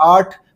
8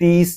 30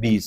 20।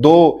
2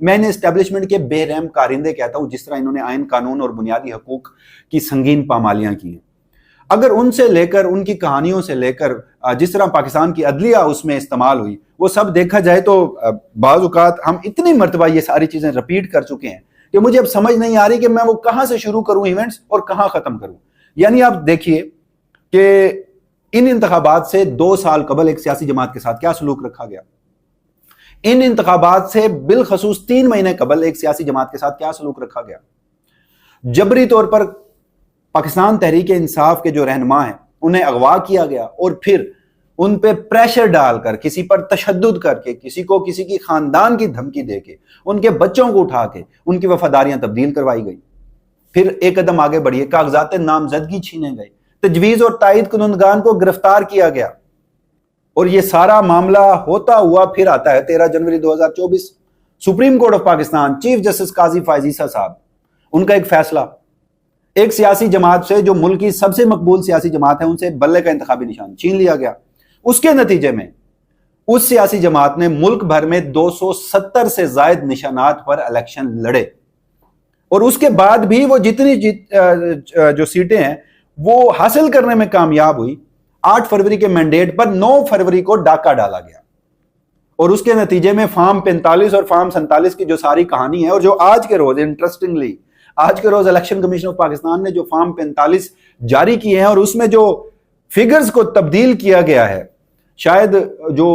میں انہیں اسٹیبلشمنٹ کے بے رحم کارندے کہتا ہوں، جس طرح انہوں نے آئین قانون اور بنیادی حقوق کی سنگین پامالیاں کی ہیں۔ اگر ان سے لے کر، ان کی کہانیوں سے لے کر جس طرح پاکستان کی عدلیہ اس میں استعمال ہوئی، وہ سب دیکھا جائے تو بعض اوقات ہم اتنی مرتبہ یہ ساری چیزیں رپیٹ کر چکے ہیں کہ مجھے اب سمجھ نہیں آ رہی کہ میں وہ کہاں سے شروع کروں ایونٹس اور کہاں ختم کروں۔ یعنی آپ دیکھیے کہ ان انتخابات سے 2 سال قبل ایک سیاسی جماعت کے ساتھ کیا سلوک رکھا گیا، ان انتخابات سے بالخصوص 3 مہینے قبل ایک سیاسی جماعت کے ساتھ کیا سلوک رکھا گیا۔ جبری طور پر پاکستان تحریک انصاف کے جو رہنما ہیں انہیں اغوا کیا گیا اور پھر ان پہ پریشر ڈال کر، کسی پر تشدد کر کے، کسی کو کسی کی خاندان کی دھمکی دے کے، ان کے بچوں کو اٹھا کے ان کی وفاداریاں تبدیل کروائی گئی۔ پھر ایک قدم آگے بڑھیے، کاغذات نامزدگی چھینے گئے، تجویز اور تائید کنندگان کو گرفتار کیا گیا، اور یہ سارا معاملہ ہوتا ہوا پھر آتا ہے 13 جنوری 2024، supreme court of Pakistan, chief justice قاضی فائز عیسیٰ صاحب، ان کا ایک فیصلہ، ایک سیاسی جماعت سے جو ملک کی سب سے مقبول سیاسی جماعت ہے، ان سے بلے کا انتخابی نشان چھین لیا گیا۔ اس کے نتیجے میں اس سیاسی جماعت نے ملک بھر میں 270 سے زائد نشانات پر الیکشن لڑے، اور اس کے بعد بھی وہ جتنی جو سیٹیں ہیں وہ حاصل کرنے میں کامیاب ہوئی۔ 8 فروری کے مینڈیٹ پر 9 فروری کو ڈاکہ ڈالا گیا، اور اس کے نتیجے میں فارم 45 اور فارم 47 کی جو ساری کہانی ہے، اور جو آج کے روز انٹرسٹنگلی آج کے روز الیکشن کمیشن آف پاکستان نے جو فارم 45 جاری کیے ہیں اور اس میں جو فگرز کو تبدیل کیا گیا ہے، شاید جو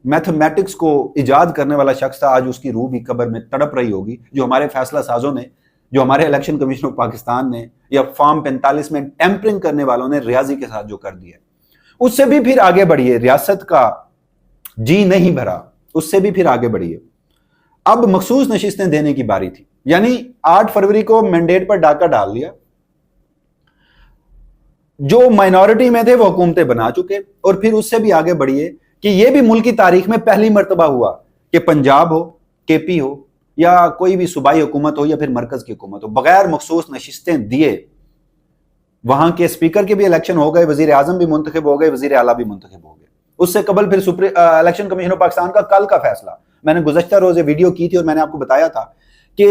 میتھمیٹکس کو ایجاد کرنے والا شخص تھا آج اس کی روح بھی قبر میں تڑپ رہی ہوگی، جو ہمارے فیصلہ سازوں نے، جو ہمارے الیکشن کمیشن آف پاکستان نے، یا فارم 45 میں ٹیمپرنگ کرنے والوں نے ریاضی کے ساتھ جو کر دیا، اس سے بھی پھر آگے بڑھیے۔ ریاست کا جی نہیں بھرا، اس سے بھی پھر آگے بڑھیے۔ اب مخصوص نشستیں دینے کی باری تھی، یعنی 8 فروری کو مینڈیٹ پر ڈاکہ ڈال دیا، جو مائنورٹی میں تھے وہ حکومتیں بنا چکے، اور پھر اس سے بھی آگے بڑھیے کہ یہ بھی ملک کی تاریخ میں پہلی مرتبہ ہوا کہ پنجاب ہو، کے پی ہو، یا کوئی بھی صوبائی حکومت ہو یا پھر مرکز کی حکومت ہو، بغیر مخصوص نشستیں دیے وہاں کے اسپیکر کے بھی الیکشن ہو گئے، وزیر اعظم بھی منتخب ہو گئے، وزیر اعلیٰ بھی منتخب ہو گئے۔ اس سے قبل پھر الیکشن کمیشن آف پاکستان کا کل کا فیصلہ، میں نے گزشتہ روز ویڈیو کی تھی اور میں نے آپ کو بتایا تھا کہ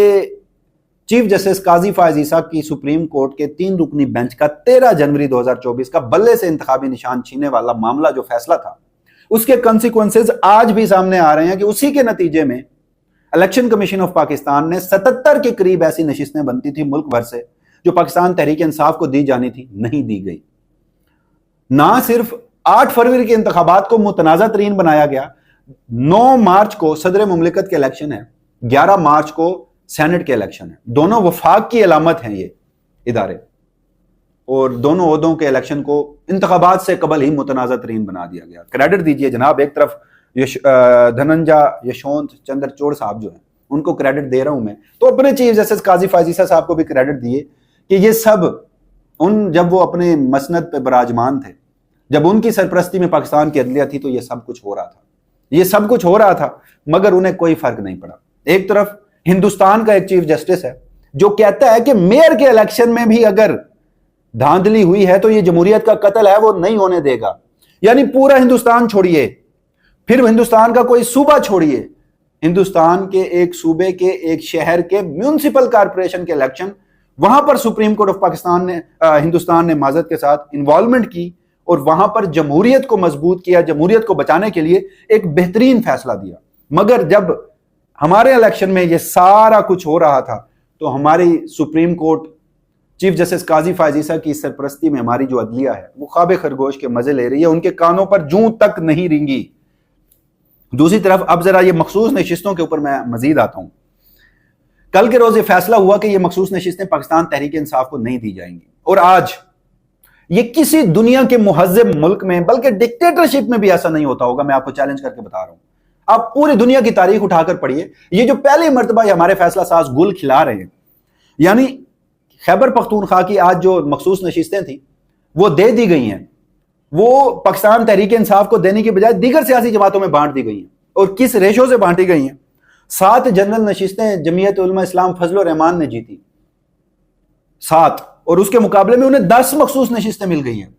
چیف جسٹس قاضی فائز عیسیٰ کی سپریم کورٹ کے 3 رکنی بینچ کا 13 جنوری 2024 کا بلے سے انتخابی نشان چھینے والا معاملہ جو فیصلہ تھا، اس کے کنسیکوینسز آج بھی سامنے آ رہے ہیں کہ اسی کے نتیجے میں الیکشن کمیشن آف پاکستان نے 77 کے قریب ایسی نشستیں بنتی تھی ملک بھر سے جو پاکستان تحریک انصاف کو دی جانی تھی، نہیں دی گئی۔ نہ صرف 8 فروری کے انتخابات کو متنازع ترین بنایا گیا، 9 مارچ کو صدر مملکت کے الیکشن ہے، 11 مارچ کو سینٹ کے الیکشن ہے، دونوں وفاق کی علامت ہیں یہ ادارے، اور دونوں عہدوں کے الیکشن کو انتخابات سے قبل ہی متنازع ترین بنا دیا گیا۔ کریڈٹ دیجئے جناب، ایک طرف دھننجا یشونت چندر چوڑ صاحب جو ہیں ان کو کریڈٹ دے رہا ہوں میں، تو اپنے چیف جسٹس قاضی فائز عیسیٰ صاحب کو بھی کریڈٹ دیے کہ یہ سب جب وہ اپنے مسند پہ براجمان تھے، جب ان کی سرپرستی میں پاکستان کی عدلیہ تھی، تو یہ سب کچھ ہو رہا تھا، یہ سب کچھ ہو رہا تھا، مگر انہیں کوئی فرق نہیں پڑا۔ ایک طرف ہندوستان کا ایک چیف جسٹس ہے جو کہتا ہے کہ میئر کے الیکشن میں بھی اگر دھاندلی ہوئی ہے تو یہ جمہوریت کا قتل ہے، وہ نہیں ہونے دے گا۔ یعنی پورا ہندوستان چھوڑیے، پھر ہندوستان کا کوئی صوبہ چھوڑیے، ہندوستان کے ایک صوبے کے ایک شہر کے میونسپل کارپوریشن کے الیکشن، وہاں پر سپریم کورٹ آف پاکستان نے ہندوستان نے معذرت کے ساتھ انوالومنٹ کی، اور وہاں پر جمہوریت کو مضبوط کیا، جمہوریت کو بچانے کے لیے ایک بہترین فیصلہ دیا۔ مگر جب ہمارے الیکشن میں یہ سارا کچھ ہو رہا تھا تو ہماری سپریم کورٹ چیف جسٹس قاضی فائز عیسیٰ کی سرپرستی میں ہماری جو عدلیہ ہے وہ خواب خرگوش کے مزے لے رہی ہے، ان کے کانوں پر جوں تک نہیں رینگی۔ دوسری طرف اب ذرا یہ مخصوص نشستوں کے اوپر میں مزید آتا ہوں۔ کل کے روز یہ فیصلہ ہوا کہ یہ مخصوص نشستیں پاکستان تحریک انصاف کو نہیں دی جائیں گی، اور آج یہ کسی دنیا کے مہذب ملک میں، بلکہ ڈکٹیٹرشپ میں بھی ایسا نہیں ہوتا ہوگا، میں آپ کو چیلنج کر کے بتا رہا ہوں۔ آپ پوری دنیا کی تاریخ اٹھا کر پڑھیے، یہ جو پہلی مرتبہ یہ ہمارے فیصلہ ساز گل کھلا رہے ہیں، یعنی خیبر پختونخوا کی آج جو مخصوص نشستیں تھیں وہ دے دی گئی ہیں، وہ پاکستان تحریک انصاف کو دینے کی بجائے دیگر سیاسی جماعتوں میں بانٹ دی گئی ہیں، اور کس ریشو سے بانٹی گئی ہیں؟ 7 جنرل نشستیں جمعیت علماء اسلام فضل الرحمان نے جیتی، 7، اور اس کے مقابلے میں انہیں 10 مخصوص نشستیں مل گئی ہیں۔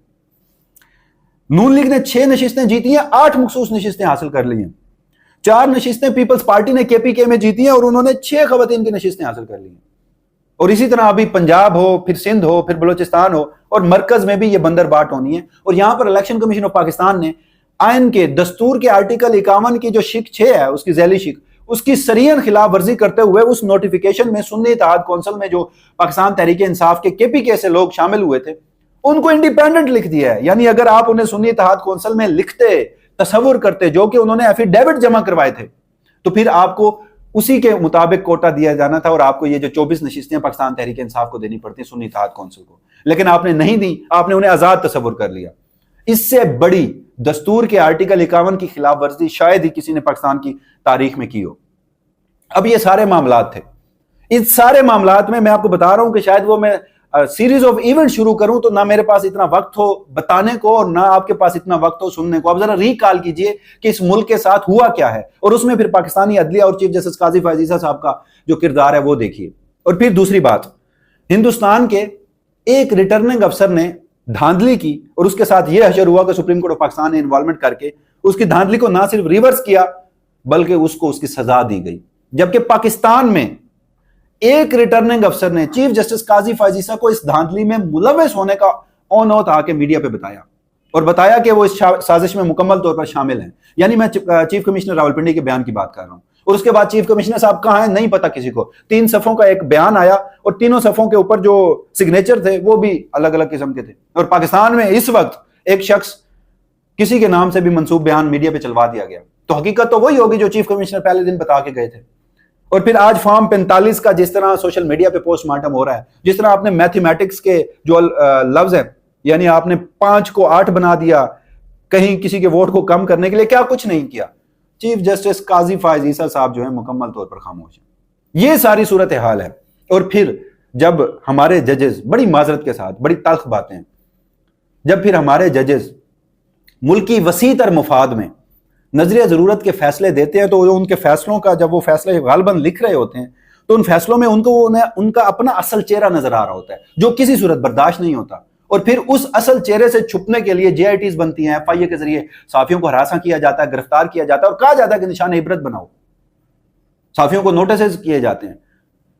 نون لیگ نے 6 نشستیں جیتی ہیں، 8 مخصوص نشستیں حاصل کر لی ہیں۔ 4 نشستیں پیپلز پارٹی نے KPK میں جیتی ہیں اور انہوں نے 6 خواتین کی نشستیں حاصل کر لی ہیں. اور اسی طرح ابھی پنجاب ہو، پھر سندھ ہو، پھر بلوچستان ہو، اور مرکز میں بھی یہ بندر باٹ ہونی ہے. اور یہاں پر الیکشن کمیشن آف پاکستان نے آئین کے دستور کے آرٹیکل 51 کی جو شق 6 ہے، اس کی ذیلی شق، اس کی سریحاً خلاف ورزی کرتے ہوئے اس نوٹیفیکیشن میں سنی اتحاد کونسل میں جو پاکستان تحریک انصاف کے KPK سے لوگ شامل ہوئے تھے ان کو انڈیپینڈنٹ لکھ دیا ہے. یعنی اگر آپ انہیں سنی اتحاد کونسل میں لکھتے، تصور کرتے، جو کہ انہوں نے ایفیڈیوٹ جمع کروائے تھے، تو پھر آپ کو اسی کے مطابق کوٹا دیا جانا تھا اور آپ کو یہ جو 24 نشستیں پاکستان تحریک انصاف کو دینی پڑتی سنی اتحاد کونسل کو. لیکن آپ نے نہیں دی، آپ نے انہیں آزاد تصور کر لیا. اس سے بڑی دستور کے آرٹیکل 51 کی خلاف ورزی شاید ہی کسی نے پاکستان کی تاریخ میں کی ہو. اب یہ سارے معاملات تھے. اس سارے معاملات میں آپ کو بتا رہا ہوں کہ شاید وہ میں سیریز آف ایونٹ شروع کروں تو نہ میرے پاس اتنا وقت ہو بتانے کو اور نہ آپ کے پاس اتنا وقت ہو سننے کو. اب ذرا ریکال کیجئے کہ اس ملک کے ساتھ ہوا کیا ہے، اور اس میں پھر پاکستانی عدلیہ اور چیف جسٹس قاضی فائز عیسیٰ صاحب کا جو کردار ہے وہ دیکھیے. اور پھر دوسری بات، ہندوستان کے ایک ریٹرننگ افسر نے دھاندلی کی اور اس کے ساتھ یہ حشر ہوا کہ سپریم کورٹ آف پاکستان نے انوالومنٹ کر کے اس کی دھاندلی کو نہ صرف ریورس کیا بلکہ اس کو اس کی سزا دی گئی. جبکہ پاکستان میں ایک ریٹرننگ افسر نے چیف جسٹس قاضی فائز عیسیٰ کو اس دھاندلی میں ملوث ہونے کا اون اوت آ کے میڈیا پہ بتایا اور بتایا کہ وہ اس سازش میں مکمل طور پر شامل ہیں. یعنی میں چیف کمشنر راولپنڈی کے بیان کی بات کر رہا ہوں. اور اس کے بعد چیف کمشنر صاحب کہاں ہیں نہیں پتا کسی کو. 3 صفوں کا ایک بیان آیا اور تینوں صفوں کے اوپر جو سگنیچر تھے وہ بھی الگ الگ قسم کے تھے. اور پاکستان میں اس وقت ایک شخص کسی کے نام سے بھی منسوب بیان میڈیا پہ چلوا دیا گیا. تو حقیقت تو وہی ہوگی جو چیف کمشنر پہلے دن بتا کے گئے تھے. اور پھر آج فارم 45 کا جس طرح سوشل میڈیا پہ پوسٹ مارٹم ہو رہا ہے، جس طرح آپ نے میتھمیٹکس کے جو لفظ ہیں، یعنی آپ نے 5 کو 8 بنا دیا کہیں کسی کے ووٹ کو کم کرنے کے لیے، کیا کچھ نہیں کیا. چیف جسٹس قاضی فائز عیسیٰ صاحب جو ہیں مکمل طور پر خاموش ہیں. یہ ساری صورتحال ہے. اور پھر جب ہمارے ججز، بڑی معذرت کے ساتھ، بڑی تلخ باتیں، جب پھر ہمارے ججز ملکی وسیع تر مفاد میں نظریہ ضرورت کے فیصلے دیتے ہیں تو ان کے فیصلوں کا جب وہ فیصلے غالباً لکھ رہے ہوتے ہیں تو ان فیصلوں میں ان کا اپنا اصل چہرہ نظر آ رہا ہوتا ہے جو کسی صورت برداشت نہیں ہوتا. اور پھر اس اصل چہرے سے چھپنے کے لیے JITs بنتی ہیں، FIA کے ذریعے صحافیوں کو ہراساں کیا جاتا ہے، گرفتار کیا جاتا ہے اور کہا جاتا ہے کہ نشان عبرت بناؤ. صحافیوں کو نوٹسز کیے جاتے ہیں.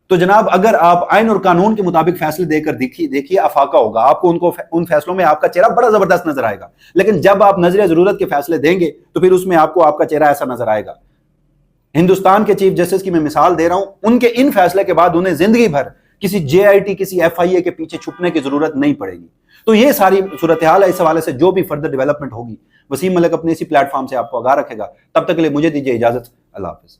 تو جناب اگر آپ آئین اور قانون کے مطابق فیصلے دے کر دیکھیے افاقہ ہوگا آپ کو. ان فیصلوں میں آپ کا چہرہ بڑا زبردست نظر آئے گا. لیکن جب آپ نظریہ ضرورت کے فیصلے دیں گے تو پھر اس میں آپ کو آپ کا چہرہ ایسا نظر آئے گا. ہندوستان کے چیف جسٹس کی میں مثال دے رہا ہوں. ان کے ان فیصلے کے بعد انہیں زندگی بھر کسی JIT کسی FIA کے پیچھے چھپنے کی ضرورت نہیں پڑے گی. تو یہ ساری صورتحال ہے. اس حوالے سے جو بھی فردر ڈیولپمنٹ ہوگی وسیم ملک اپنے اسی پلیٹ فارم سے آپ کو آگاہ رکھے گا. تب تک کے لیے مجھے دیجیے اجازت. اللہ حافظ.